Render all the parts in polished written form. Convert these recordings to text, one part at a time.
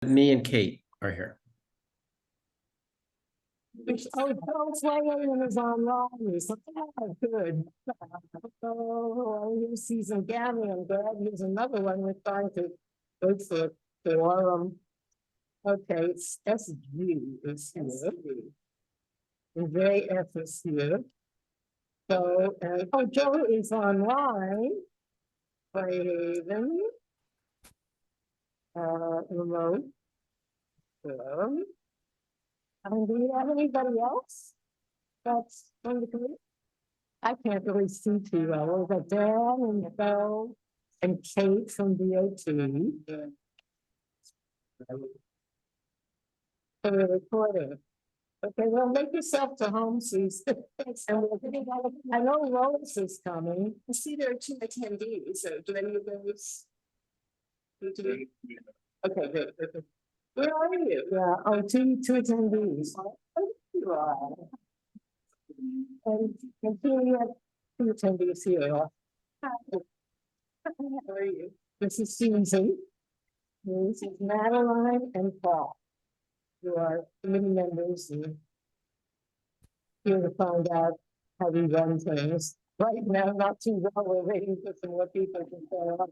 Me and Kate are here. Oh, Charles Wayne is online. Oh, good. Oh, season Gabby and Brad. Here's another one we're trying to go for. Okay, it's SG is here. And JF is here. So, oh, Joe is online. Raven. Remote. Do you have anybody else that's on the committee? I can't really see too well. We've got Dan and Bill and Kate from DOT. For the recording. Okay, well, make yourself to home, Susan. I know Lois is coming. I see there are 2 attendees. So do any of those? Okay, good. Where are you? Yeah, oh, two attendees. You are. And here we have 2 attendees here. How are you? This is Susan. This is Madeline and Paul. You are committee members and here to find out how we run things. Right now, not too well. We're waiting for some more people to show up.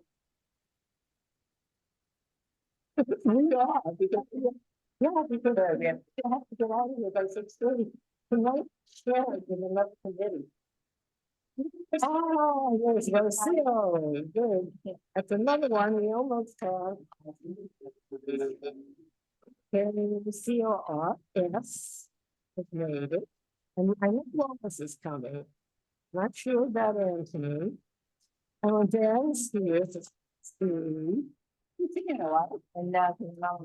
We are, because we have to get out of here by 6:30. Tonight, share it with another committee. Oh, there's Rocio. Good. That's another one we almost have. CORS has made it. And I know Lois is coming. Not sure about Anthony. And Dan's here to see. You know what? And now he's not.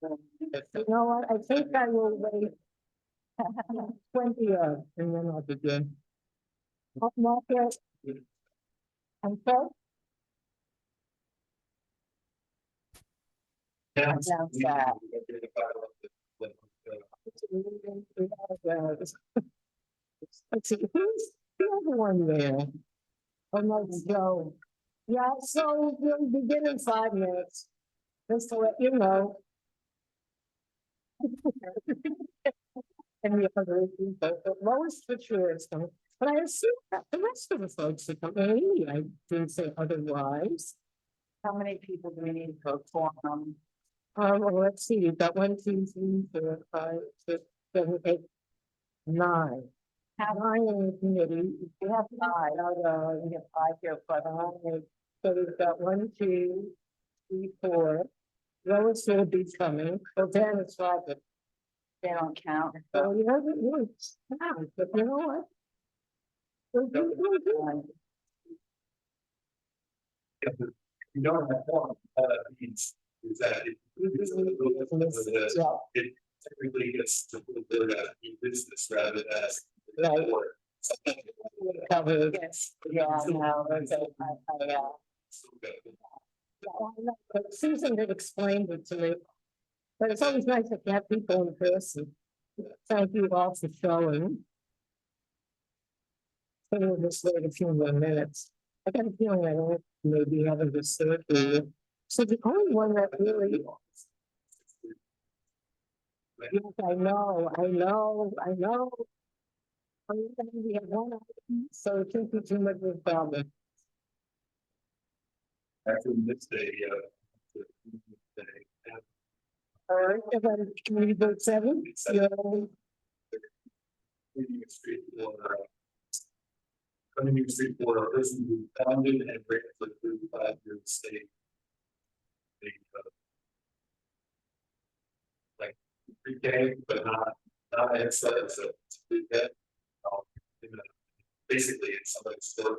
You know what? I think I will wait 20 and then I'll begin. Not yet. I'm sorry. Let's see, who's the other one there? Oh, let's go. Yeah, so we'll begin in 5 minutes. Just to let you know. And the other people, but Lois for sure is coming. But I assume that the rest of the folks are coming. I didn't say otherwise. How many people do we need for quorum? Well, let's see. You've got 1, 2, 3, 4, 5, 6, 7, 8, 9. 9 in the committee. We have 5. We have 5 here, but so we've got 1, 2, 3, 4. Lois will be coming. Well, Dan is 5. They don't count. So you know it works. But you know what? You don't have one. Means is that it technically gets to the business rather than work. Yes. Yeah. But Susan had explained it to me. But it's always nice to have people in person. Thank you all for showing. So we'll just wait a few more minutes. I got a feeling I don't maybe having this surgery. So the only one that really. Yes, I know. We have one item, so it can't be too much of a problem. After this day, all right, community vote 7. Community street for a person who founded and ran for 35 years state. Like pre-K, but not inside, so basically it's somebody's still.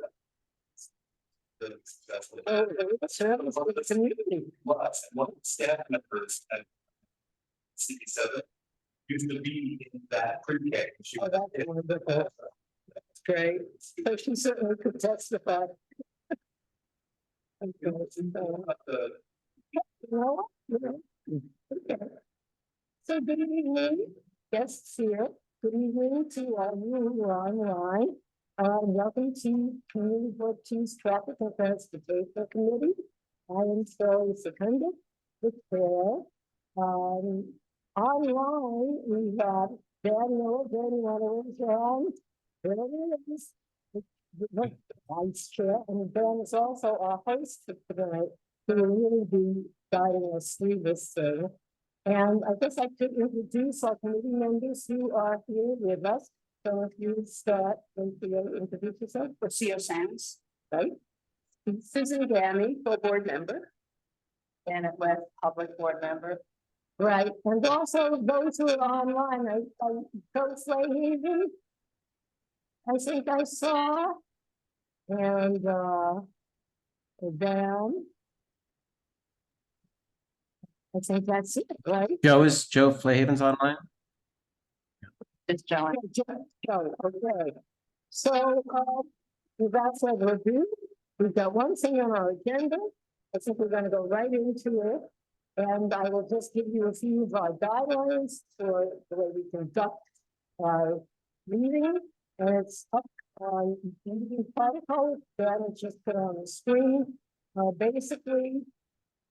That's what the community was, and one staff members at CB7 used to be in that pre-K. That's great. So she certainly could testify. Okay. So good evening, guests here. Good evening to all you who are online. Welcome to Community Board 2's Traffic and Transportation Committee. I am Shirley Secunda, the chair. Online, we have Daniel, raise your hand? There it is. The vice chair, and Dan is also our host for tonight, who will really be guiding us through this thing. And I guess I could introduce our committee members who are here with us. So if you start, and you introduce yourself. Rocio Sands, Right? Susan Gammy, full board member. Janet West, public board member. Right, and also those who are online, Coach Leahy, I think I saw. And, Dan. I think that's it, right? Joe Flahaven's online? It's Joan. Joe, okay. So, without further ado, we've got one thing on our agenda. I think we're gonna go right into it. And I will just give you a few of our guidelines for the way we conduct our meeting. And it's up on the meeting protocol that is just put on the screen. Basically,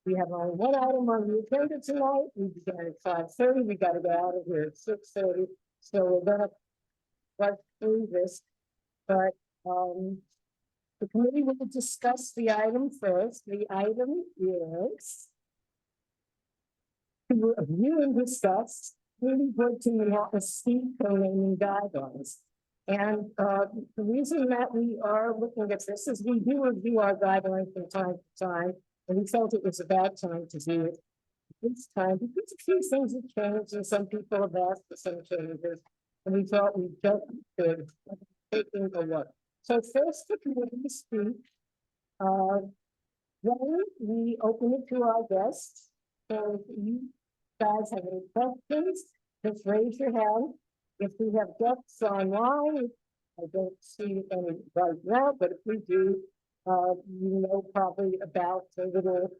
we have only one item on the agenda tonight. We began at 5:30. We got to get out of here at 6:30. So we're gonna rush through this. But the committee will discuss the item first. The item is to review and discuss really good to have a steep co-naming guidelines. And the reason that we are looking at this is we do review our guidelines from time to time, and we felt it was about time to do it this time because a few things have changed and some people have asked for some changes, and we thought we just could take a look. So first, the committee speak. Then we open it to our guests. So if you guys have any questions, just raise your hand. If we have guests online, I don't see any right now, but if we do, you know probably about the little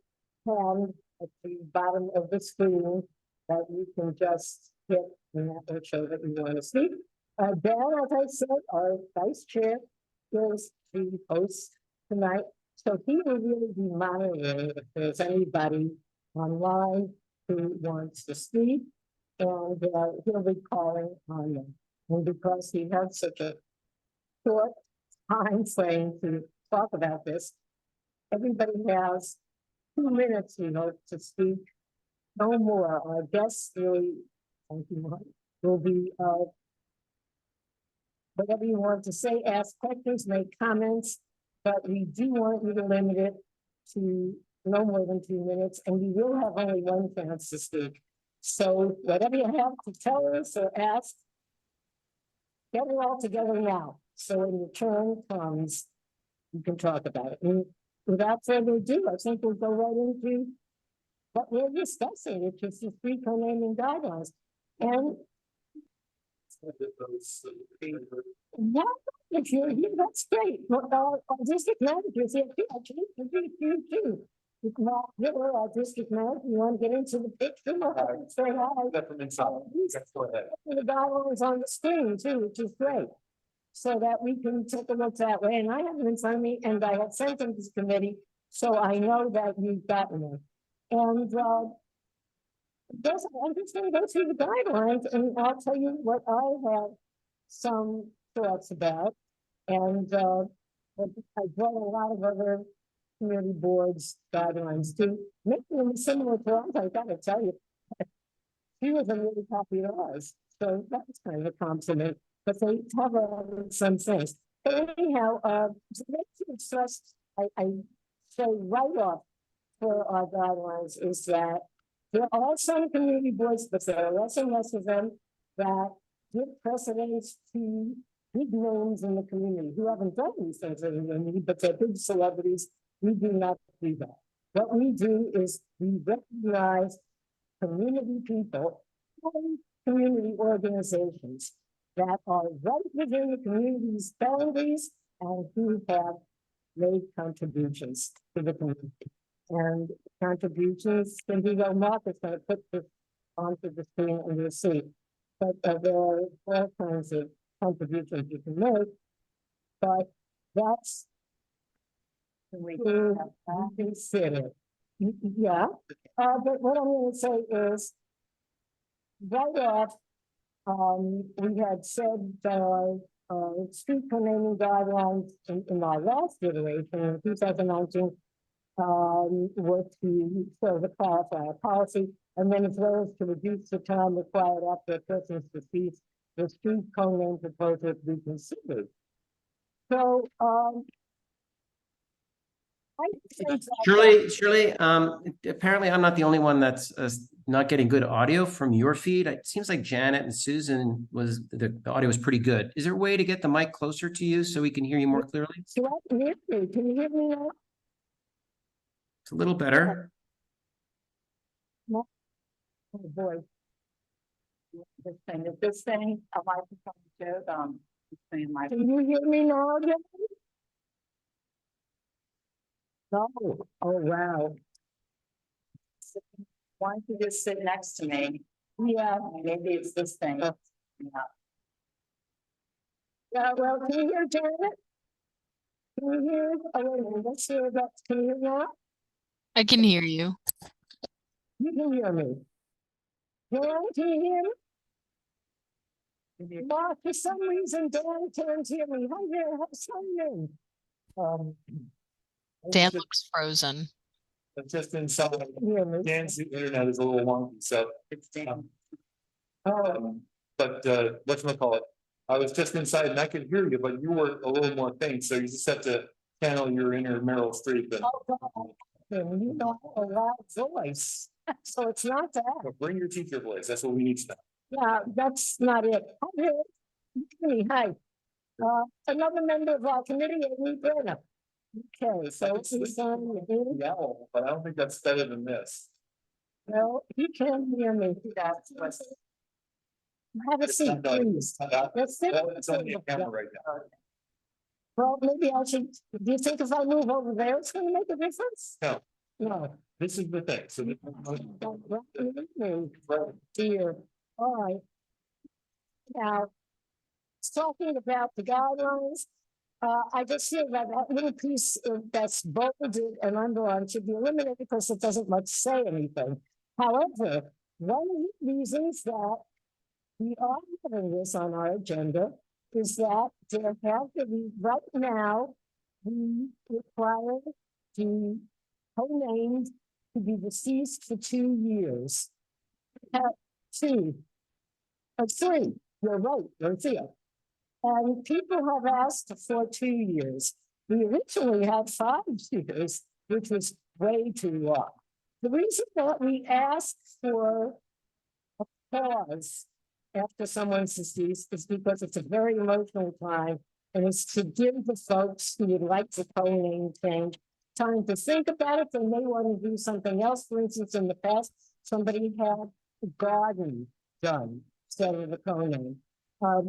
hand at the bottom of the screen that you can just hit and that will show that you want to speak. Dan, as I said, our vice chair is the host tonight. So he will really be monitoring if there's anybody online who wants to speak. And he'll be calling on them. And because he has such a short time frame to talk about this, everybody has 2 minutes, you know, to speak. No more. Our guests really will be whatever you want to say, ask questions, make comments, but we do want you to limit it to no more than 2 minutes, and you will have only one chance to speak. So whatever you have to tell us or ask, get it all together now. So when your turn comes, you can talk about it. And without further ado, I think we'll go right into what we're discussing, which is the three co-naming guidelines. And yeah, if you're here, that's great. Well, our district managers here too, actually, you too. You can all get our district manager. You want to get into the picture? Say hi. The guidelines on the screen too, which is great. So that we can take a look that way. And I have them in front of me, and I have sent them to the committee, so I know that you've gotten them. And I'm just going to go through the guidelines, and I'll tell you what I have some thoughts about. And I brought a lot of other community boards guidelines to make them similar to ours. I gotta tell you, she was a really happy to us. So that's kind of a compliment, but they cover some things. But anyhow, to make it just, I say right off for our guidelines is that there are some community boards, but there are less and less of them that give precedence to big names in the community who haven't done these things in the community, but they're big celebrities. We do not do that. What we do is we recognize community people, community organizations that are right within the community's boundaries and who have made contributions to the community. And contributions can be, well, Mark is going to put this onto the screen and you'll see. But there are all kinds of contributions you can make. But that's we consider. Yeah, but what I'm gonna say is. Right off, we had said, street naming guidelines in our last iteration in 2019. Was to sort of clarify our policy, and then as well as to reduce the time required after a person's deceased, the street code name proposal to be considered. So, I think that. Shirley, apparently I'm not the only one that's not getting good audio from your feed. It seems like Janet and Susan the audio was pretty good. Is there a way to get the mic closer to you so we can hear you more clearly? So I can hear you. Can you hear me now? It's a little better. Oh, boy. This thing, a microphone too, it's saying my. Can you hear me now again? No. Oh, wow. Why don't you just sit next to me? Yeah. Maybe it's this thing. Yeah. Yeah, well, can you hear Janet? Can you hear? Oh, wait a minute, let's hear that. Can you hear now? I can hear you. You can hear me. Dan, can you hear me? Mark, for some reason, Dan can't hear me. Hi there, what's your name? Dan looks frozen. It's just inside. Hear me. Dan's internet is a little wonky, so. It's Dan. But whatchamacallit, I was just inside and I could hear you, but you were a little more faint, so you just have to channel your inner Meryl Streep. And Oh, God. And you don't have a loud voice, so it's not that. bring your teacher voice, that's what we need to know. Yeah, that's not it. Hey, hi. Another member of our committee, Amy Brenner. Okay, so it's on the Yeah, but I don't think that's better than this. No, he can't hear me. That's what's. Have a seat, please. Let's sit. It's only a camera right now. Well, maybe I should, do you think if I move over there, it's gonna make a difference? No. No. This is the thing, so. Dear, all right. Now, talking about the guidelines, I just feel that that little piece that's bolded and underlined should be eliminated because it doesn't much say anything. However, one of the reasons that we are having this on our agenda is that there have to be, right now, we require the co-named to be deceased for 2 years. Two. Three, you're right, Dorothea. And people have asked for 2 years. We originally had 5 years, which was way too long. The reason that we asked for a pause after someone's deceased is because it's a very emotional time, and it's to give the folks who would like to co-name change time to think about it. They may want to do something else. For instance, in the past, somebody had a garden done instead of the co-name.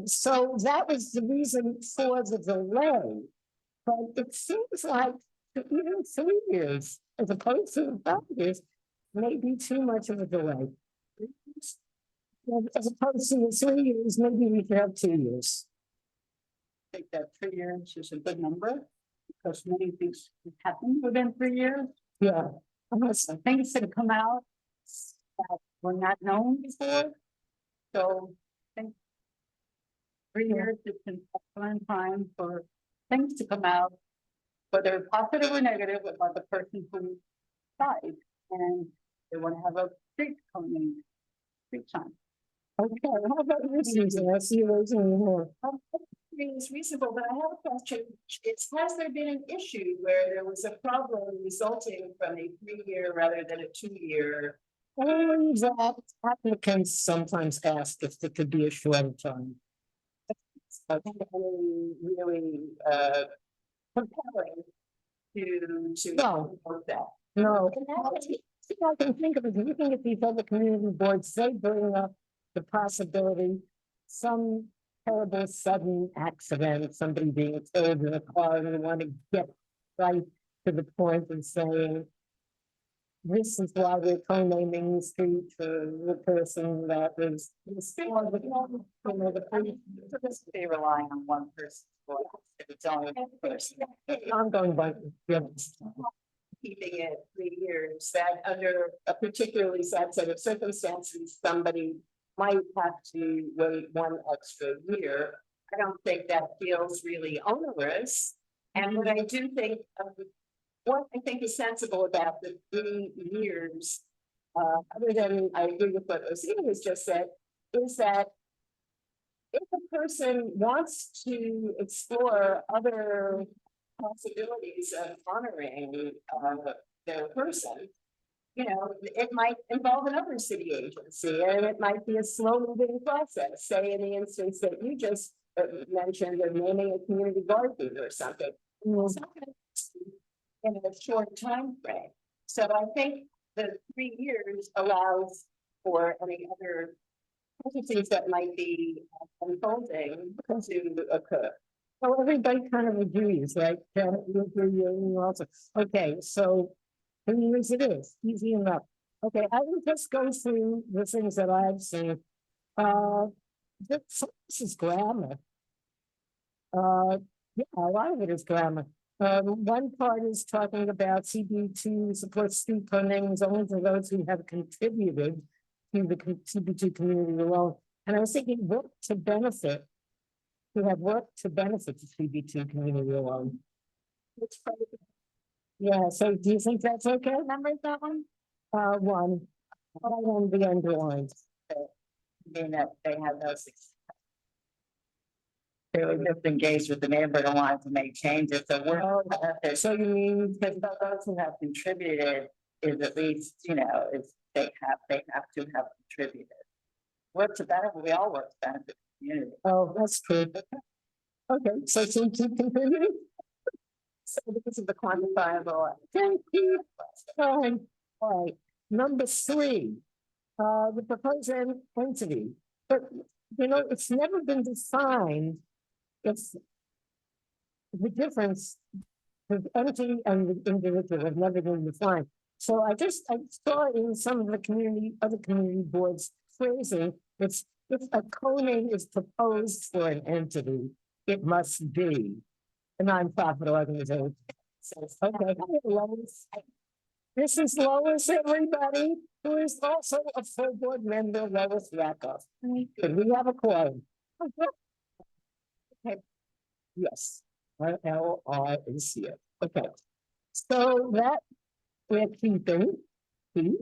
So that was the reason for the delay. But it seems like even 3 years, as opposed to 5 years, may be too much of a delay. As opposed to the 3 years, maybe we could have 2 years. I think that 3 years is a good number, because many things happen within 3 years. Yeah. So things that come out that were not known before. So I think 3 years is an excellent time for things to come out, whether positive or negative, about the person who died, and they want to have a street coming, street sign. Okay, how about you, Susan? I see you raising your hand. It's reasonable, but I have a question. Has there been an issue where there was a problem resulting from a 3-year rather than a 2-year? Only that applicants sometimes ask if it could be a shorter time. I think really compelling to No. vote that. No. See, I can think of it, looking at these other community boards, they bring up the possibility, some terrible sudden accident, somebody being killed in a car, and they want to get right to the point of saying, this is why we're co-naming the street for the person that was. They relying on one person. If it's only one person. I'm going by. Yeah. keeping it 3 years, that under a particularly sad set of circumstances, somebody might have to wait one extra year. I don't think that feels really onerous. And what I do think, what I think is sensible about the 3 years, other than I agree with what Osina has just said, is that if a person wants to explore other possibilities of honoring their person, you know, it might involve another city agency, and it might be a slow moving process, say in the instance that you just mentioned of naming a community garden or something. It's not gonna in a short time frame. So I think the 3 years allows for any other processes that might be unfolding to occur. So everybody kind of agrees, right? Janet, you agree, you also, okay, so 3 years it is, easy enough. Okay, I will just go through the things that I've seen. This is grammar. Yeah, a lot of it is grammar. One part is talking about CB2 supports street names only to those who have contributed to the CB2 community alone. And I was thinking, work to benefit, who have worked to benefit the CB2 community alone. Yeah, so do you think that's okay? Remember that one? One, on the underlined. Being that they have no success. They were just engaged with the neighborhood and wanted to make changes, so we're. So you mean, Because those who have contributed is at least, you know, it's, they have to have contributed. Work to benefit, we all work to benefit the community. oh, that's good. Okay, so keep continuing. So because of the quantifiable. Thank you. Fine. All right, number 3, the proposed entity, but you know, it's never been defined. It's the difference, the entity and the individual have never been defined. So I saw in some of the other community boards phrasing, it's if a co-name is proposed for an entity, it must be a nonprofit organization. So, okay, Lois. This is Lois, everybody, who is also a full board member, Lois Rakoff. Could we have a quorum? Okay. Yes, RLR is here. Okay. So that we're keeping. Can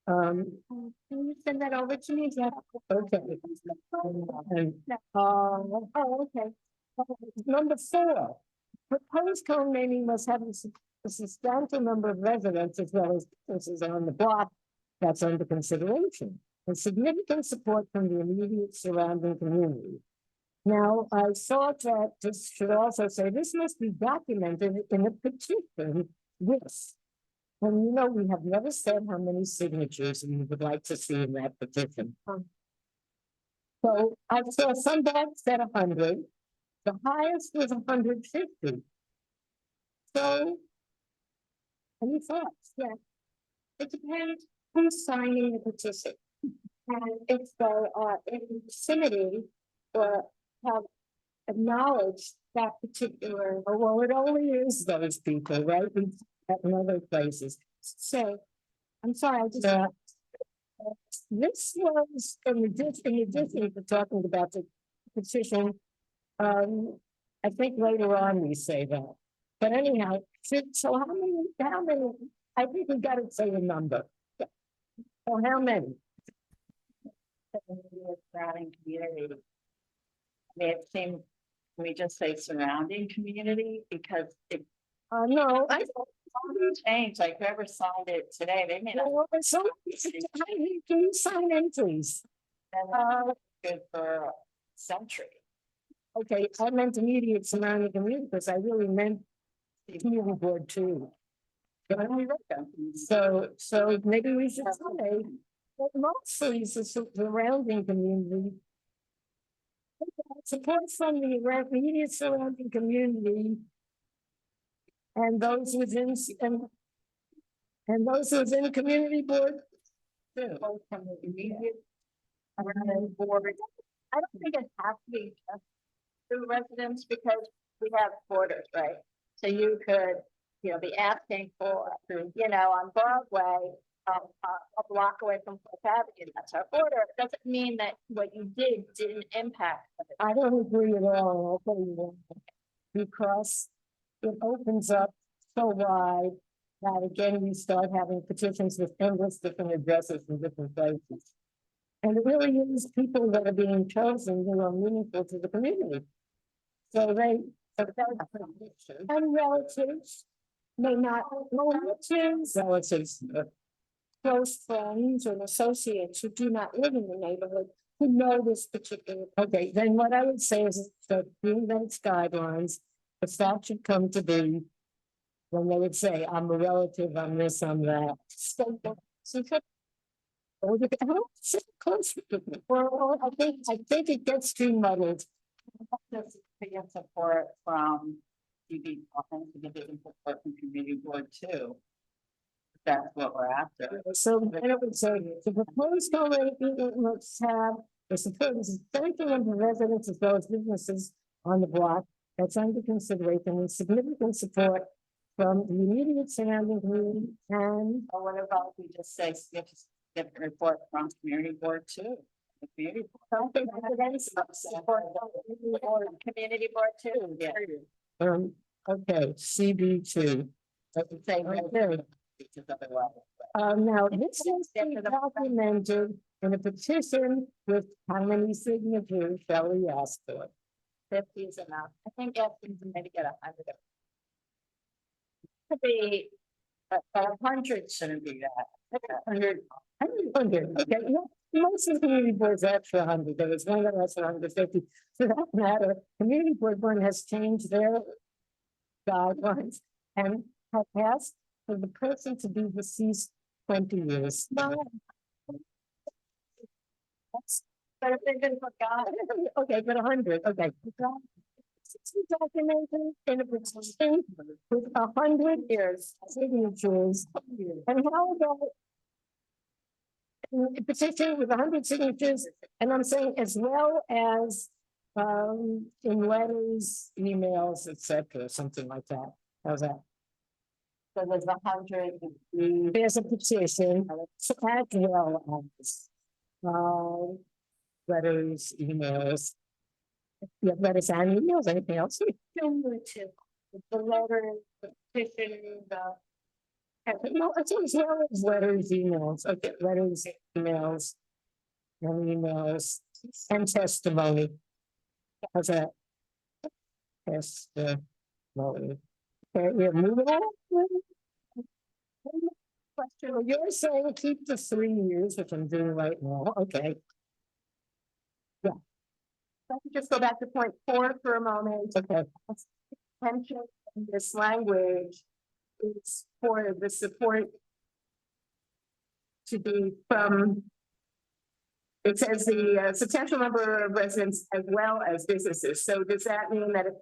you send that over to me? Yeah. Okay. And, oh, okay. Number 4, proposed co-naming must have a substantial number of residents as well as businesses on the block that's under consideration, and significant support from the immediate surrounding community. Now, I thought that this should also say this must be documented in a petition with. And you know, we have never said how many signatures we would like to see in that petition. So I saw some that said 100, the highest was 150. So, any thoughts? Yeah. It depends who's signing the petition. And if they are in vicinity or have acknowledged that particular, well, it only is those people, right? In other places. So, I'm sorry, I just. This was in addition to talking about the petition. I think later on we say that. But anyhow, so how many, I think we gotta say a number. So how many? Surrounding community. I mean, it seems, can we just say surrounding community, because it No, I changed, like whoever signed it today, they may not. don't. So, can you sign in, please? Good for a century. Okay, I meant immediate surrounding community, because I really meant the community board too. So maybe we should say, but mostly it's the surrounding community. Support from the immediate surrounding community. And those within, and those within the community board. Too. From the immediate surrounding board. I don't think it has to be just through residents, because we have borders, right? So you could you'll be asking for, you know, on Broadway, a block away from Fourth Avenue, that's our order. It doesn't mean that what you did didn't impact. I don't agree at all, I'll tell you why. Because it opens up so wide that again, you start having petitions with endless different addresses in different places. And it really is people that are being chosen who are meaningful to the community. So they, and relatives may not, relatives, close friends or associates who do not live in the neighborhood who know this particular. Okay, then what I would say is that being those guidelines, the staff should come to be. When they would say, I'm a relative, I'm this, I'm that. Well, I think it gets too muddled. Just to get support from CB, to get support from community board too. That's what we're after. So then it would say, the proposed co-living must have the support of substantial number of residents as well as businesses on the block that's under consideration and significant support from the immediate surrounding community and. Or what about we just say, get a report from community board too? The community board. Support from community board too, yeah. Okay, CB2. Say right there. Because otherwise. Now this is documented in a petition with how many signatures shall we ask for? 50 is enough. I think asking to maybe get 100. Could be, but 100 shouldn't be that. 100. 100, okay, yeah, most of the community boards are extra 100, there was one that was 150. For that matter, community board one has changed their guidelines and have asked for the person to be deceased 20 years. But if they didn't forgot. Okay, but 100, okay. It's documented in a petition with 100 years signatures. And how about a petition with 100 signatures, and I'm saying as well as in letters, emails, etc., something like that. How's that? So there's 100. There's a petition as well as letters, emails. Yeah, letters and emails, anything else? The letter, the petition, the. No, it's as well as letters, emails, okay, letters, emails. And emails and testimony. How's that? Testimony. Okay, we're moving on. Question, well, you're saying keep the 3 years, which I'm doing right now, okay. Let me just go back to point 4 for a moment. Okay, Attention in this language is for the support to be from. It says the substantial number of residents as well as businesses. So does that mean that if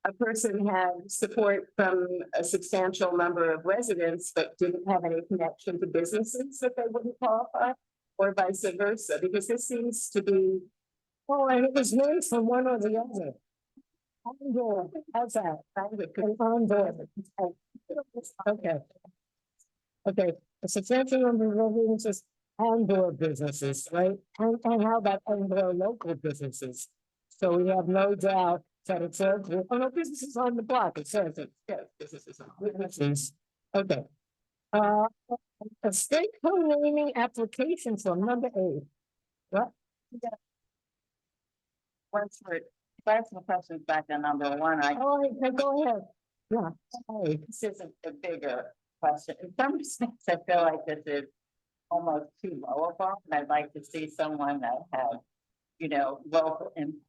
a person had support from a substantial number of residents, but didn't have any connection to businesses that they wouldn't qualify? Or vice versa? Because this seems to be. oh, and it was named from one or the other. Onboard, how's that? Onboard. Okay. Okay, a substantial number of residences and/or businesses, right? And how about and/or local businesses? So we have no doubt that it says, oh, no, businesses on the block, it says it, yeah, businesses on businesses. Okay. A state co-naming application form number 8. What? Once we're, that's the question back to number 1. Oh, okay, go ahead. Yeah. Hey, This isn't a bigger question. In some respects, I feel like this is almost too low a bar, and I'd like to see someone that has, you know, local impact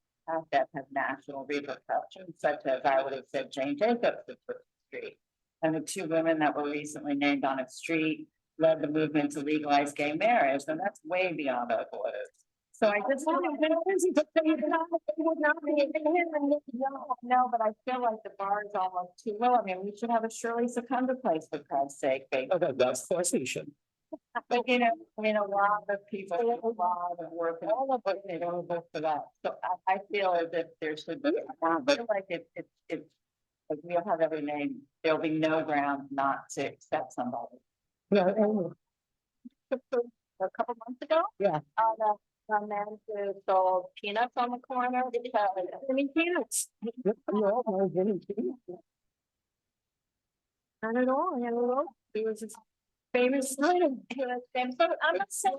that has national repercussions, such as I would have said Jane Jacobs at First Street. And the 2 women that were recently named on a street led the movement to legalize gay marriage, and that's way beyond our borders. So I just want to. No, but I feel like the bar is almost too low. I mean, we should have a Shirley Secunda place for Christ's sake. okay, that's of course we should. But you know, I mean, a lot of people, do a lot of work, and all of it, they don't vote for that. So I feel as if there should be, I feel like it's Like we'll have every name, there'll be no ground not to accept somebody. Yeah, and A couple months ago. Yeah. A man who sold peanuts on the corner because, I mean, peanuts. You all know Jimmy Peanuts. Not at all, you know, he was this famous item. but I'm not saying,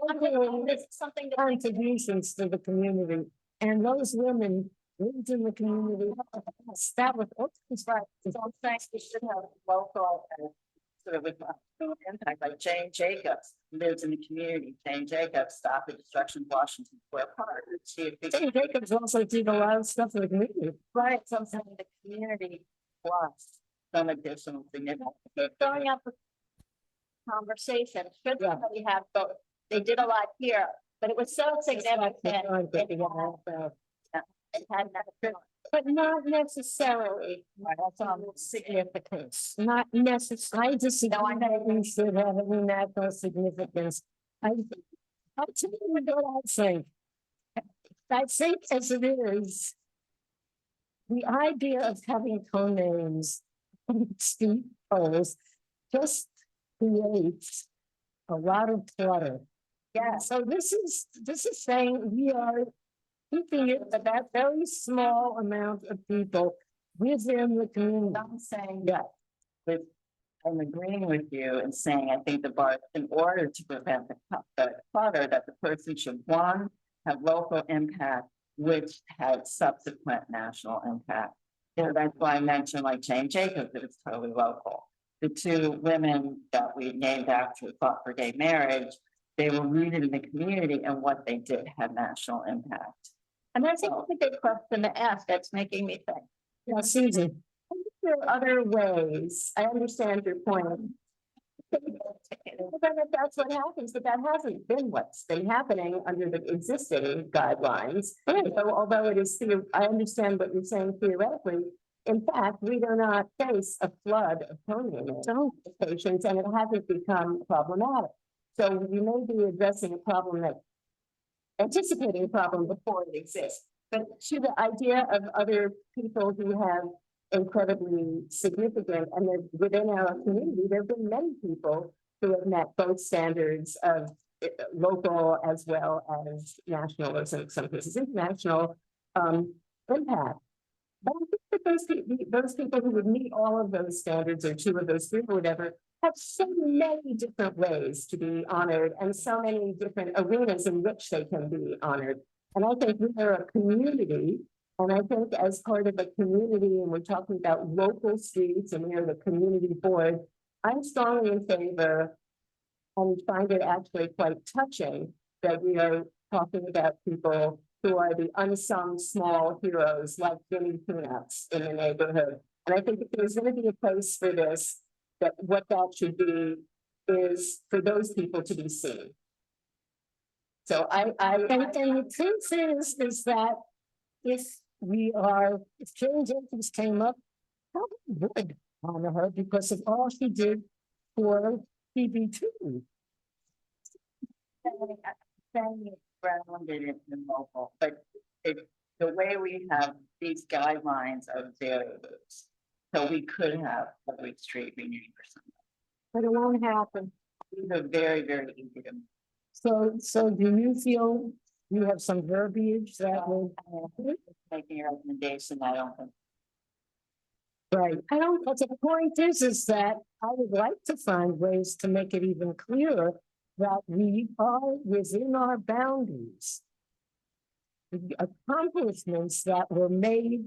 this is something that. Contributions to the community, and those women lived in the community. That was, Right, so I'm saying we should have local, sort of impact, like Jane Jacobs lives in the community. Jane Jacobs stopped at destruction of Washington Square Park. Jane Jacobs also did a lot of stuff in the community. Right, so I'm saying the community plus some additional significance. Throwing up a conversation, should Yeah. somebody have both? They did a lot here, but it was so significant. It had nothing. But not necessarily significance, not necessarily, I disagree that we should have any national significance. I'll tell you what I think as it is, the idea of having co-names on street poles just creates a lot of clutter. Yeah, So this is saying we are keeping it at that very small amount of people within the community. I'm saying Yeah, with, I'm agreeing with you and saying, I think the bar, in order to prevent the clutter, that the person should, one, have local impact, which had subsequent national impact. So that's why I mentioned like Jane Jacobs, that it's totally local. The two women that we named after who fought for gay marriage, they were rooted in the community and what they did had national impact. And that's a big question to ask, that's making me think. yeah, Susan. There are other ways, I understand your point. But that's what happens, but that hasn't been what's been happening under the existing guidelines. So although it is, I understand what you're saying theoretically, in fact, we do not face a flood of co-naming applications and it hasn't become problematic. So you may be addressing a problem that, anticipating a problem before it exists. But to the idea of other people who have incredibly significant, and within our community, there have been many people who have met both standards of local as well as national, or in some cases international impact. But I think that those people who would meet all of those standards, or two of those three or whatever, have so many different ways to be honored and so many different arenas in which they can be honored. And I think we are a community. And I think as part of a community, and we're talking about local streets and we are the community board, I'm strongly in favor and find it actually quite touching that we are talking about people who are the unsung small heroes like Jimmy Peanuts in the neighborhood. And I think if there's going to be a place for this, that what that should be is for those people to be seen. So and the truth is that if Jane Jacobs came up, how would honor her because of all she did for CB2. Grounded in local, but the way we have these guidelines are very loose. So we could have public street renewing or something. But it won't happen. These are very, very easy to. So do you feel you have some verbiage that will Making a recommendation, I don't think. right? But the point is that I would like to find ways to make it even clearer that we are within our boundaries. The accomplishments that were made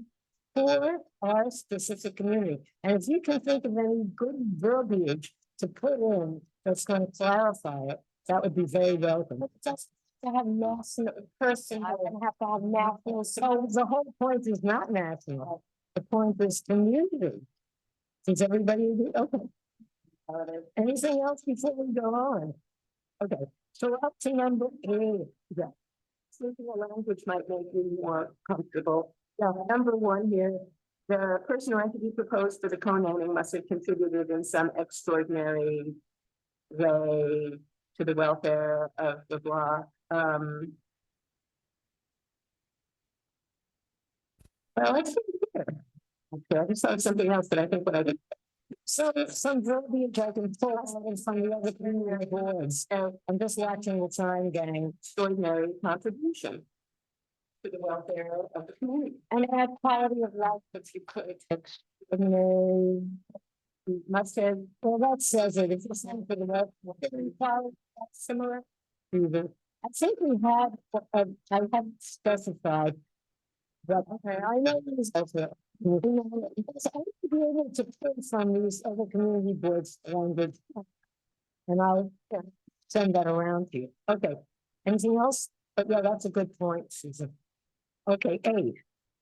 for our specific community. And if you can think of any good verbiage to put in that's going to clarify it, that would be very welcome. But just to have national person and have to have national. So the whole point is not national. The point is community. Does everybody agree? Okay. Anything else before we go on? Okay, so up to number 8. Yeah. Speaking of language might make you more comfortable. Now, number 1 here, the person or entity proposed for the co-naming must have contributed in some extraordinary way to the welfare of the block. Well, let's see here. Okay, I just thought of something else that I think what I did. Some verbiage I can pull out in some of the other community boards. I'm just watching the time getting Extraordinary contribution to the welfare of the community. and add quality of life if you could. Extraordinary. Must have, well, that says it, it's the same for the welfare. Quality, that's similar. I think we had, I haven't specified. But okay, I know these also. Because I would be able to pull from these other community boards language. And I'll send that around to you. Okay, anything else? But yeah, that's a good point, Susan. Okay, A,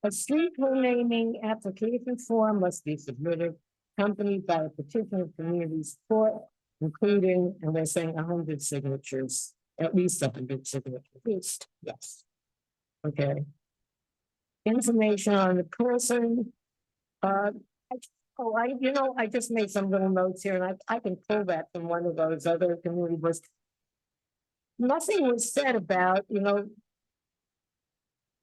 a street renaming application form must be submitted, accompanied by a petition of community support, including, and we're saying 100 signatures, at least 100 signatures. At least, yes. Okay. Information on the person. I just made some little notes here and I can pull that from one of those other community boards. Nothing was said about,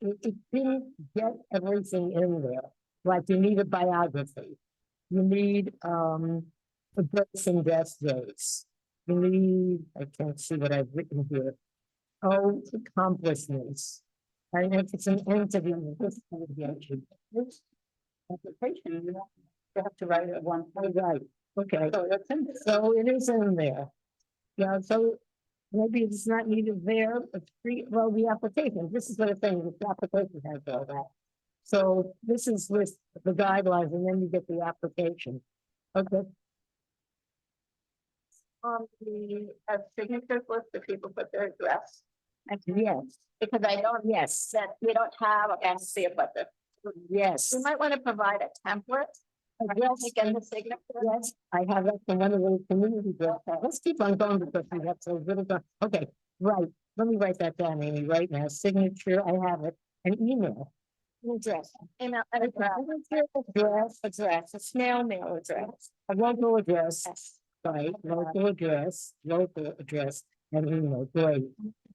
it didn't get everything in there. Like you need a biography. You need, a birth and death dates. You need, I can't see what I've written here. Oh, accomplishments. And if it's an entity, this would be actually. This application, you have to write it one time. Right, okay. So that's in there. So it is in there. Yeah, so maybe it's not needed there, but well, the application, this is what I'm saying, the application has all that. So this is with the guidelines and then you get the application. Okay. On the signatures list, the people put their address, Yes, because I know yes, that we don't have a fancy about this. yes. We might want to provide a template. Yes, Again, the signature. yes, I have that from one of those community groups. Let's keep on going because we have so little time. Okay, right. Let me write that down, Amy, right now. Signature, I have it. An email. Address. Email Address, a snail mail address, a local address. Right, local address, and email, great.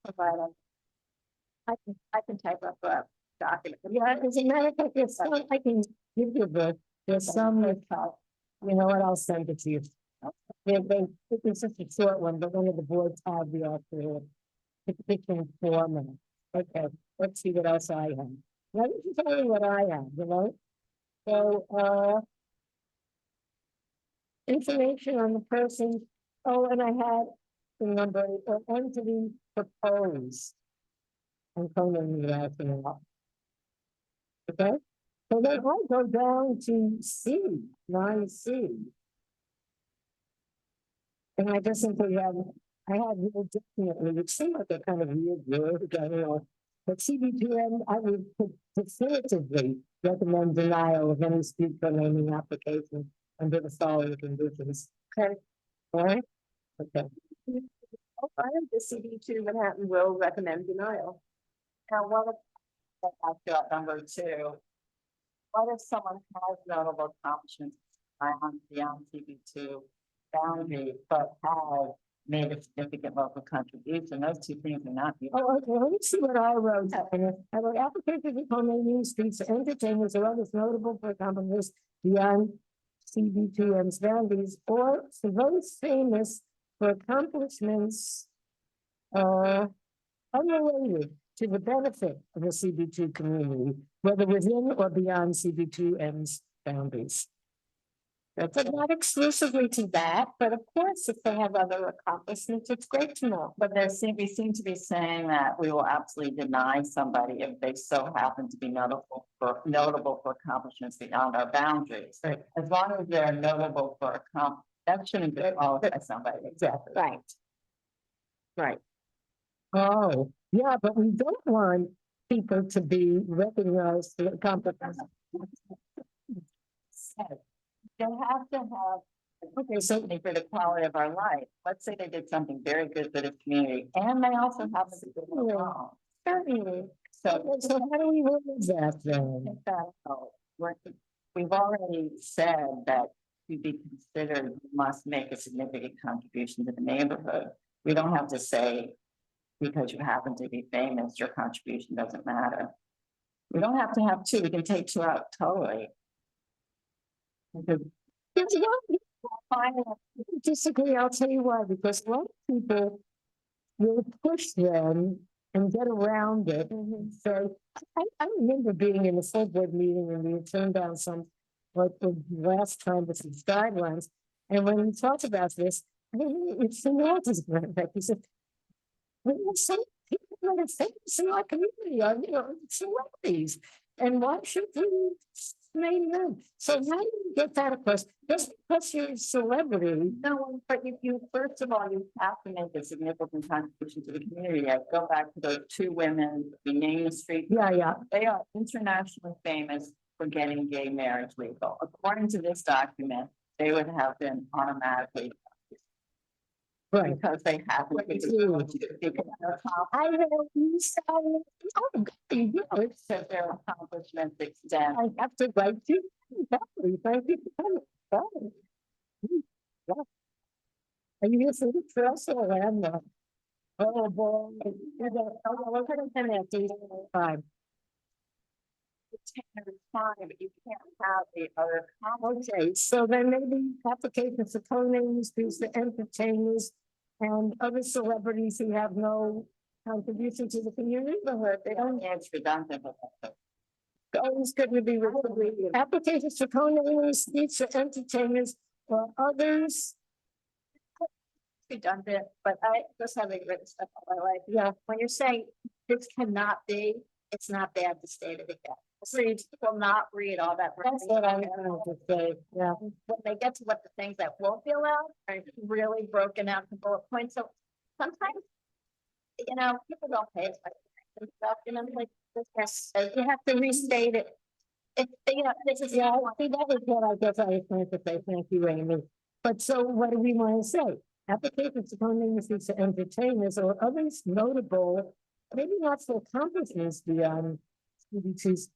Provide I can type up a document. Yeah, as a matter of fact, there's some, I can give you there's some, you know what, I'll send it to you. It's just a short one, but one of the boards have the actual petition form. Okay, let's see what else I have. Now, this is only what I have, So, information on the person, oh, and I had the number, or entity proposed. I'm calling you that now. Okay, so then I go down to C, 9C. And I just simply have, I had real definitely, it seemed like a kind of weird word, I don't know. But CB2M, I would definitively recommend denial of any street renaming application under the following conditions. Okay, all right, okay. I am the CB2 Manhattan will recommend denial. Now, what if I've got number 2? What if someone has notable accomplishments beyond CB2 boundary, but have made a significant local contribution? Those two things are not. Oh, okay, let me see what I wrote. I wrote applications of home naming streets or entertainers or others notable for accomplishments beyond CB2M's boundaries, or for those famous for accomplishments unrelated to the benefit of the CB2 community, whether within or beyond CB2M's boundaries. But not exclusively to that, but of course, if they have other accomplishments, it's great to know. But we seem to be saying that we will absolutely deny somebody if they so happen to be notable for accomplishments beyond our boundaries. Right. As long as they're notable for that shouldn't disqualify somebody. Exactly. Right. Right. Oh, yeah, but we don't want people to be recognized for accomplishments. They have to have, okay, certainly for the quality of our life. Let's say they did something very good for the community, and they also have to do it well. Certainly. So So how do we limit that then? we've already said that to be considered must make a significant contribution to the neighborhood. We don't have to say, because you happen to be famous, your contribution doesn't matter. We don't have to have 2, we can take 2 out totally. There's a lot of people I disagree, I'll tell you why, because a lot of people will push them and get around it. So I remember being in a full board meeting and we turned down some, like the last time with these guidelines. And when we talked about this, it's the Walters grant, like he said, we have some people that are famous in our community, are, you know, celebrities. And why should we name them? So how do you get that across? Just because you're a celebrity. No, but if you, first of all, you have to make a significant contribution to the community. I go back to those two women, we name the street. Yeah. They are internationally famous for getting gay marriage legal. According to this document, they would have been automatically. Right. Because they have. I know you said, oh, you know, It says their accomplishments extend. I have to write you. Thank you for coming. Yeah. Are you here for the first or am I? Oh, boy. We're gonna come at these time. Fine, but you can't have the other. Okay, so then maybe applications for co-names, these the entertainers and other celebrities who have no contribution to the community, but they don't. Yeah, it's redundant. Always good to be with applications for co-names, speech for entertainers or others. Redundant, but I just having written stuff all my life. Yeah, When you're saying this cannot be, it's not bad to state it again. Please will not read all that. that's what I'm trying to say, yeah. When they get to what the things that won't be allowed are really broken out to bullet points. So sometimes, you know, people don't pay attention and stuff, you know, like, yes, You have to restate it. if, you know, this is. Yeah, see, that was what I guess I was trying to say, thank you, Amy. But so what do we want to say? Applications to co-names, speech for entertainers or others notable, maybe not for accomplishments beyond CB2's.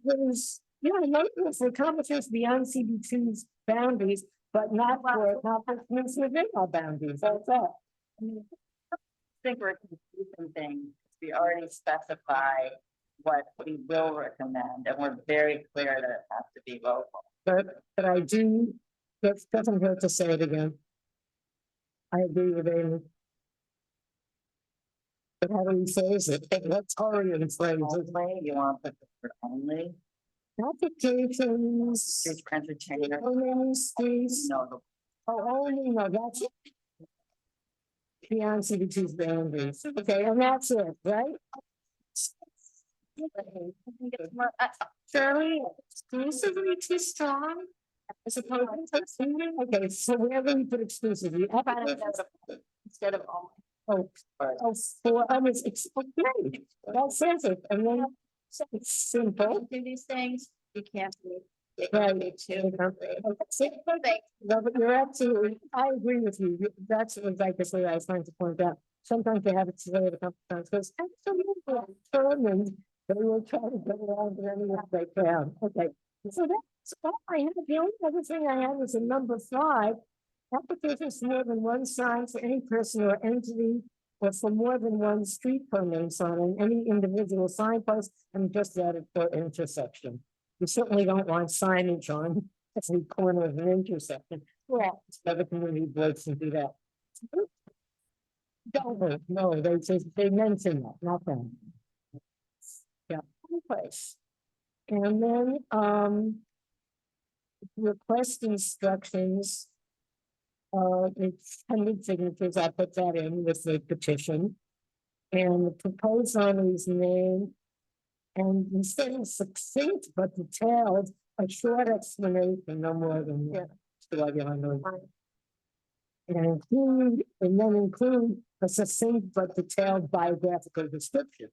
Others, yeah, notable for accomplishments beyond CB2's boundaries, but not for accomplishments within our boundaries, that's all. I mean, I think we're confusing things. We already specify what we will recommend, and we're very clear that it has to be local. But I do, that doesn't hurt to say it again. I agree with Amy. But how do we phrase it? That's already in phrase. Only, you want to put the word only, Applications. street entertainer, Co-names, streets. no, Oh, only, no, that's it. Beyond CB2's boundaries, okay, and that's it, right? Fairly exclusively to strong. As opposed to excluding, okay, so wherever we put exclusively. instead of only. Oh, for others, it's okay, that says it, and then it's simple. Do these things, you can't be. Right. Too. No, but you're absolutely, I agree with you. That's what I guess what I was trying to point out. Sometimes they have it today a couple times, because absolutely determined they will try to get around it any way they can. Okay, so that's all I have. The only other thing I had was a number 5. Applications for more than one sign for any person or entity or for more than one street co-name sign on any individual signpost, and just added for intersection. We certainly don't want signage on every corner of an intersection. Well, other community boards can do that. No, they mention that, not them. Yeah, place. And then, request instructions. It's 100 signatures, I put that in with the petition. And the proposed owner's name. And instead of succinct but detailed, a short explanation, no more than that. So I get on those. And then include a succinct but detailed biographical description.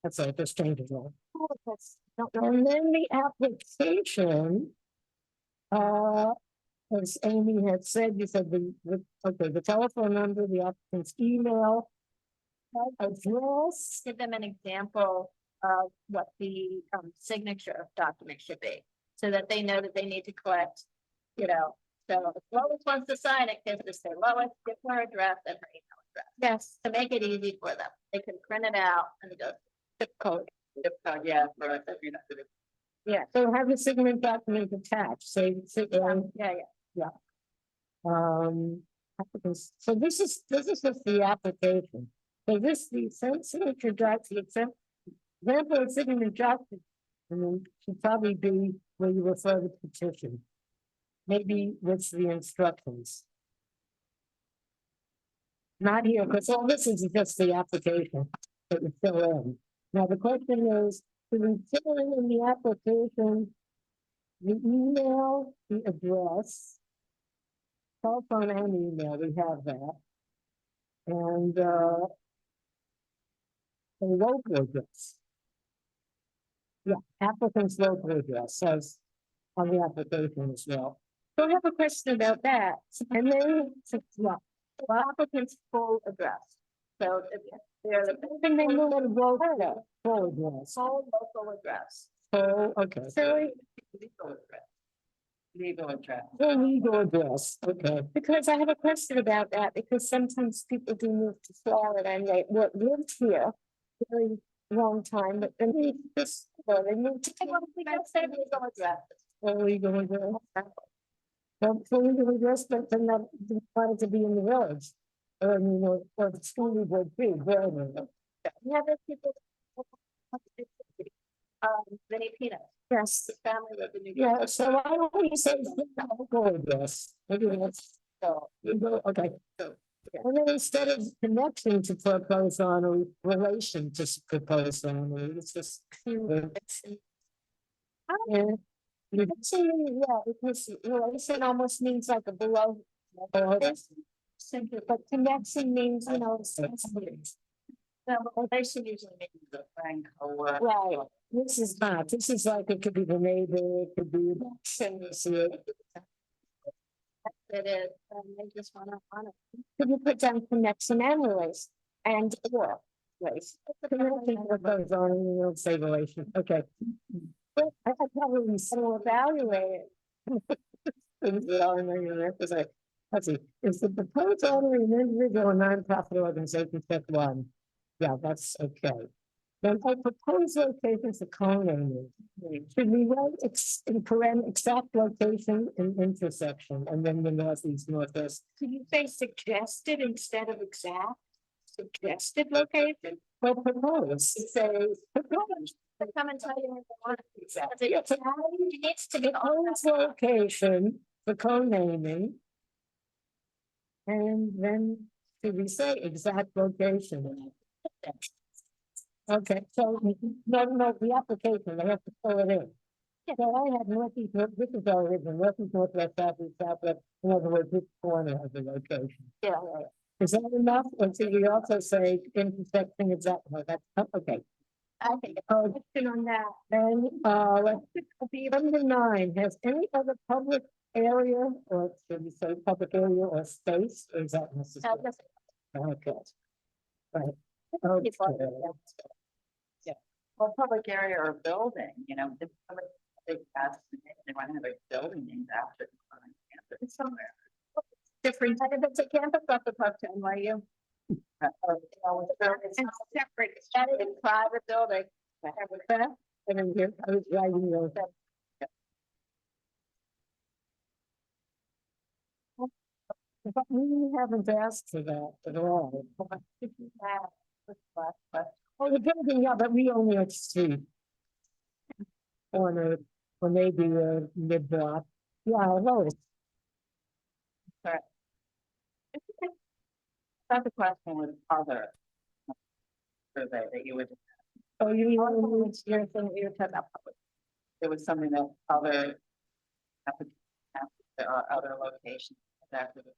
That's all, just change it all. And then the application. As Amy had said, you said the telephone number, the applicant's email. Address. Give them an example of what the signature document should be, so that they know that they need to collect, you know. So if Lois wants to sign it, can just say Lois, give her address and her email address. Yes, to make it easy for them. They can print it out and go zip code, yeah. Yeah, so have the Sigmund document attached, say, applicants, so this is just the application. So this, the signature document, example of signature document, and then should probably be where you refer the petition. Maybe with the instructions. Not here, because all this is just the application that you fill in. Now, the question is, do we fill in the application, the email, the address, cell phone and email, we have that. And, the local address. Yeah, applicant's local address says on the application as well. So I have a question about that. And then, yeah, Well, applicant's full address. So if they're the and then we'll vote for that full address. full local address. Oh, okay. So. Legal address. Legal address. The legal address, okay. Because I have a question about that, because sometimes people do move to Florida and they lived here very long time, but then they just, well, they moved to. We don't say legal address. Well, legal address. Well, for legal address, but then that they wanted to be in the village. Or, you know, or the school board too, wherever. Yeah, there's people. Many peanuts. Yes, The family lived in New yeah, York. so I always say local address. Maybe that's, okay. And then instead of connection to propose on or relation to propose on, it's just. Yeah. Yeah, because relation almost means like a below. Simply, but connection means, you know. Relation usually means the friend or. Right, this is not, this is like, it could be the neighbor, it could be. It is, they just wanna honor. Could you put down connection and relation and or race? Connection what goes on, and you don't say relation, okay. But I probably so evaluate it. Let's see, is the proposed owner an individual or nonprofit organization, step one? Yeah, that's okay. Then I propose locations of co-naming. Should we write in paren exact location and intersection, and then the northeast, northwest? Could you say suggested instead of exact? Suggested location? Well, propose. Say. Come and tell you what they want. Exactly. It needs to be. Proposed location for co-naming. And then, should we say exact location? Okay, so, no, the application, they have to fill it in. So I have northeast, this is our original, northeast, northwest, southeast, southwest, in other words, this corner has a location. Yeah. Is that enough? Or should we also say intersection exact, no, that's, okay. I think. Question on that, then, number 9, has any other public area, or should we say public area or space, or is that necessary? Okay. Right. Okay. Yeah, well, public area or building, you know, if somebody, they want to have a building named after them on campus somewhere. Different, if it's a campus off the park to NYU. It's separate, it's not a private building. I have a fact, and then here, I was writing those. But we haven't asked for that at all. Oh, the building, yeah, but we only have street. Or maybe a mid-block. Yeah, those. That's a question with other. Survey that you would. Oh, you mean, You're saying you're talking about public. There was something that other. There are other locations after the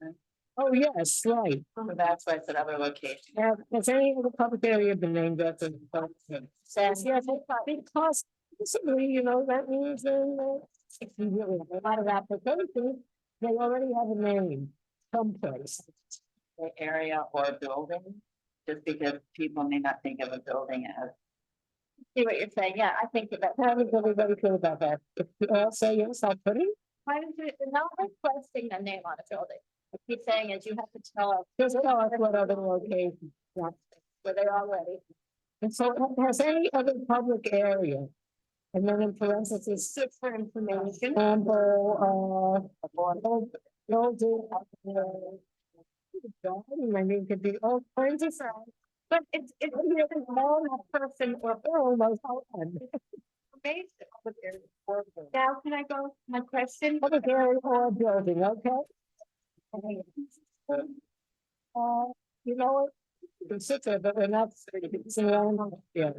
person. oh, yes, right. So that's why I said other locations. Yeah, has any other public area been named after the person? Says, yes, because basically, you know, that means if you really have a lot of applications, they already have a name someplace. The area or building, just because people may not think of a building as. See what you're saying, yeah, I think that. How does everybody feel about that? If you all say yes, I'll put it. Why don't you, they're not requesting a name on a building. I keep saying is you have to tell us. Just tell us what other locations. Yeah. Were they already? And so has any other public area And then in parentheses, sit for information. Sample, they'll do. I mean, it could be all kinds of stuff. But it's really all a person or almost all. Now, can I go, my question? Public area or building, okay? You know what? You can sit there, but we're not. Yeah.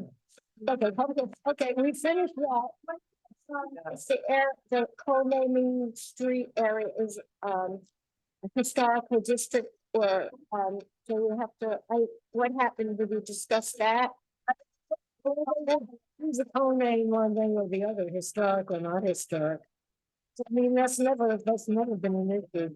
Okay, we finished that. It's the air, the co-naming street area is, a historical district or, so we have to, what happened, did we discuss that? Who's a co-name one thing or the other, historic or not historic? I mean, that's never been an issue.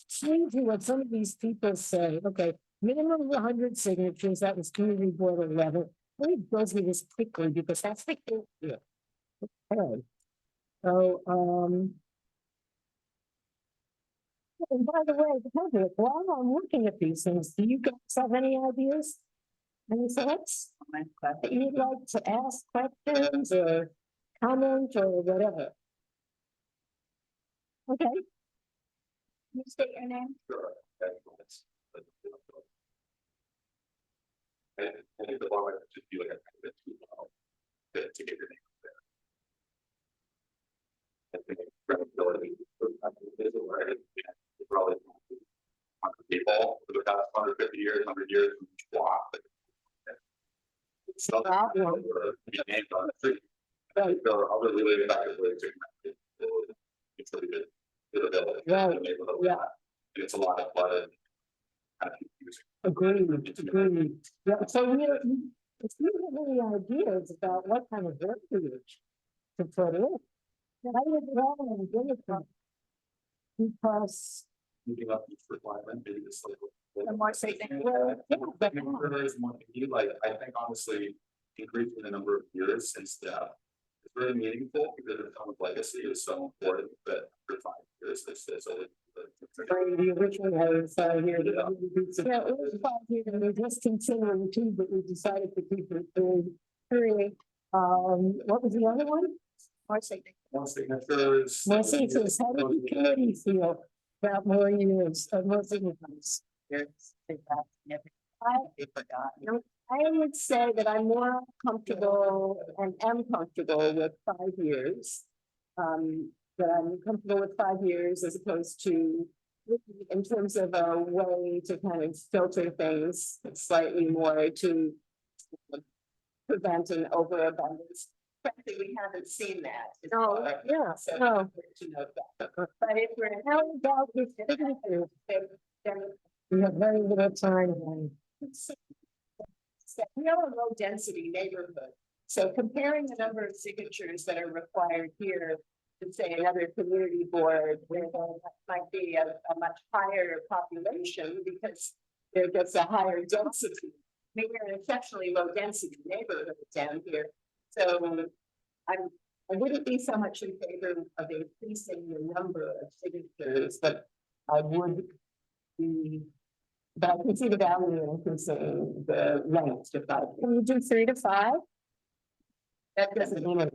Change what some of these people say, okay, minimum of 100 signatures, that was community board 11. Let me go through this quickly because that's the thing. Yeah. Okay. So, and by the way, the public, while I'm looking at these things, do you guys have any ideas? Any thoughts? That you'd like to ask questions or comment or whatever? Okay. You state your name? Sure. I think the bar might just be like a bit too low to get your name there. I think credibility is already probably 100 people for the past 150 years, 100 years. Wow. It's not named on the street. Right. So I'll really leave it back to where it's really good. Right. Yeah. It's a lot of flooded. Agreed. Yeah, so we, if you have any ideas about what kind of verbiage to put in, then I would rather than give it from. Because. Moving up each requirement, maybe just like. The more say than. There is more, like, I think honestly, increasing the number of years since that. It's really meaningful because the common legacy is so important that for 5 years, it's only. The original was here. Yeah, it was 5 years, and we're just considering 2, but we decided to keep it to 3. What was the other one? More signatures. More signatures. How did the committee feel about more years, more signatures? I would say that I'm more comfortable and am comfortable with 5 years. That I'm comfortable with 5 years as opposed to, in terms of a way to kind of filter things slightly more to prevent an overabundance. Frankly, we haven't seen that. Oh, yeah, So no. to note that. But if we're how about this signature, then we have very little time. We are a low density neighborhood. So comparing the number of signatures that are required here to say another community board where there might be a much higher population because there gets a higher density. I mean, we're an exceptionally low density neighborhood down here. So I wouldn't be so much in favor of increasing the number of signatures, but I would be. But I can see the value in increasing the length to 5. Can you do 3 to 5? That doesn't mean it.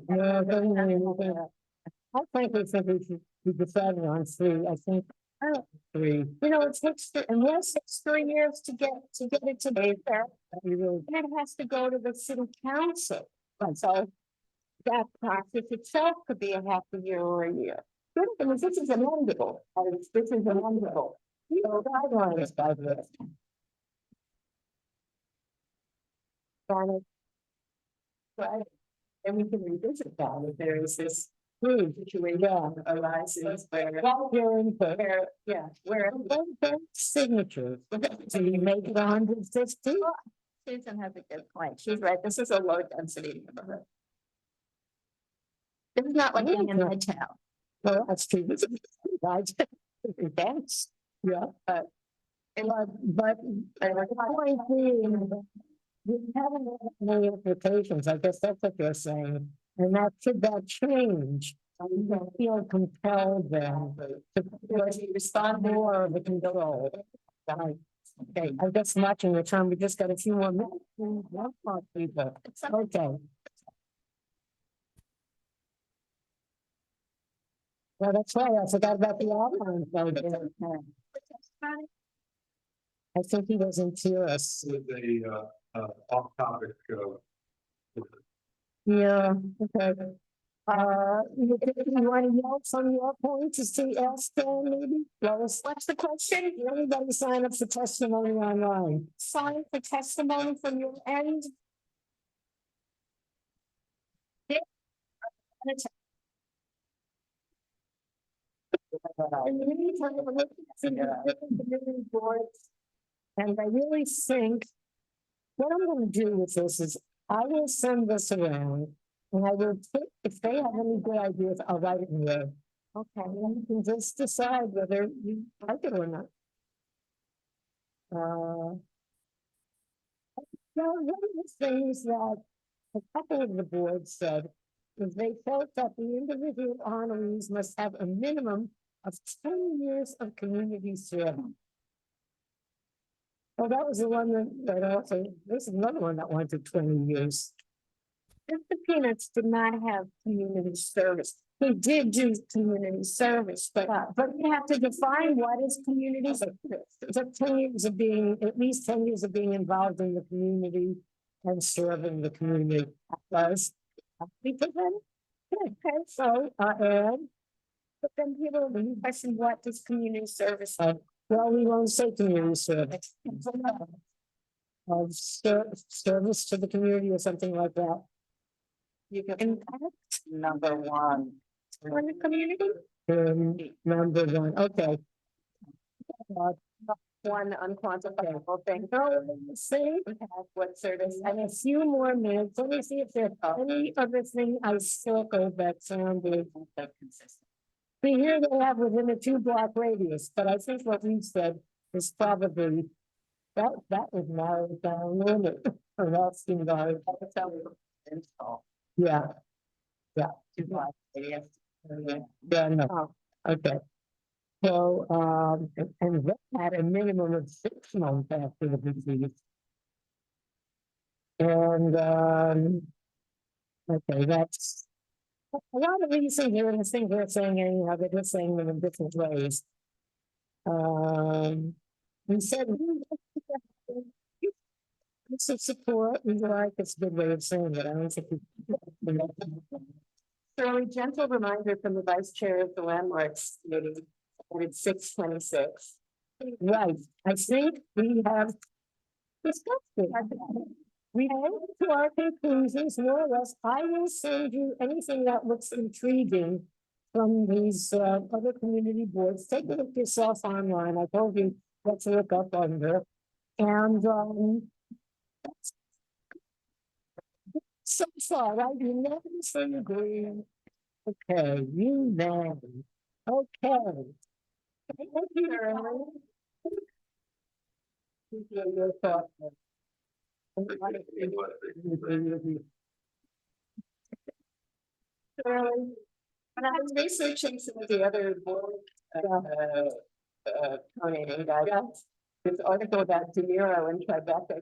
I frankly think we should be decided on 3. I think 3. You know, it takes unless it's 3 years to get it to be there. And it has to go to the city council. And so that process itself could be a half a year or a year. Good thing is this is amendable. This is amendable. So guidelines by this. Right. And we can revisit that if there is this situation arises where, signatures. So you make it 160. Susan has a good point. She's right. This is a low density neighborhood. This is not like being in Midtown. Well, that's true. That's, yeah, but my point being, we haven't had any implications. I guess that's what you're saying. And that should that change? You don't feel compelled then to respond more of the control. Okay, I'm just watching the time. We just got a few more minutes. Okay. Well, that's right. I forgot about the online vote. I think he doesn't hear us. With a, off topic, Yeah, okay. You want to yell from your point to see else there maybe? Lois, what's the question? Anybody sign up for testimony online? Sign for testimony from your end? Yeah. In the meantime, I'm looking at some different community boards. And I really think what I'm gonna do with this is I will send this around. And I will put, if they have any good ideas, I'll write it in there. Okay, and you can just decide whether you like it or not. Now, one of the things that a couple of the boards said is they felt that the individual honorees must have a minimum of 10 years of community service. Well, that was the one that also, this is another one that wanted 20 years. The Peanuts did not have community service. He did do community service, but you have to define what is community service. The 10 years of being, at least 10 years of being involved in the community and serving the community. Because then, okay, so, and, but then people will question what does community service have? Well, we won't say community service. Of service to the community or something like that. You can impact number one. On the community? Number one, okay. One unquantifiable thing. Oh, see, what service, and a few more minutes, let me see if there's any other thing I circled that sounded consistent. See, here they have within a 2-block radius, but I think what we said is probably that would narrow it down a little bit. Or that's the install. Yeah. Yeah. 2-block radius. Yeah, no, okay. So, and that had a minimum of 6 months after the disease. And, okay, that's a lot of these things are in the things they're saying anyhow, they're just saying them in different ways. We said of support, we like, it's a good way of saying it. I don't think. So a gentle reminder from the vice chair of the landmarks committee, it's 6:26. Right, I think we have discussed it. We have to our conclusions, more or less. I will send you anything that looks intriguing from these other community boards. Take a look yourself online. I told you what to look up under. And so far, right? Unanimously agree. Okay, unanimous. Okay. Thank you, Erin. Your thoughts. When I was researching some of the other board donating guidelines, this article about De Niro and Tribeca.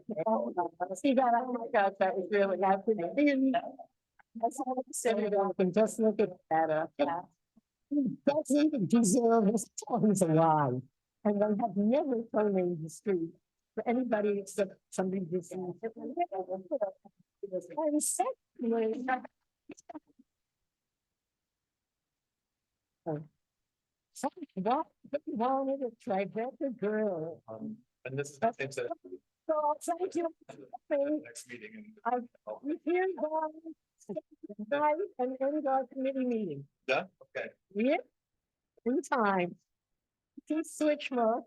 See that? Oh my God, that was really happening. I saw it said it all, and just look at that. He doesn't deserve his tongues alive. And they have never thrown in the street for anybody except somebody who's in it. And secondly, something what wanted a Tribeca girl. and this is the things that. So thank you. Next meeting. We hear tonight and end our committee meeting. Yeah, okay. Yeah. In time. Please switch mode.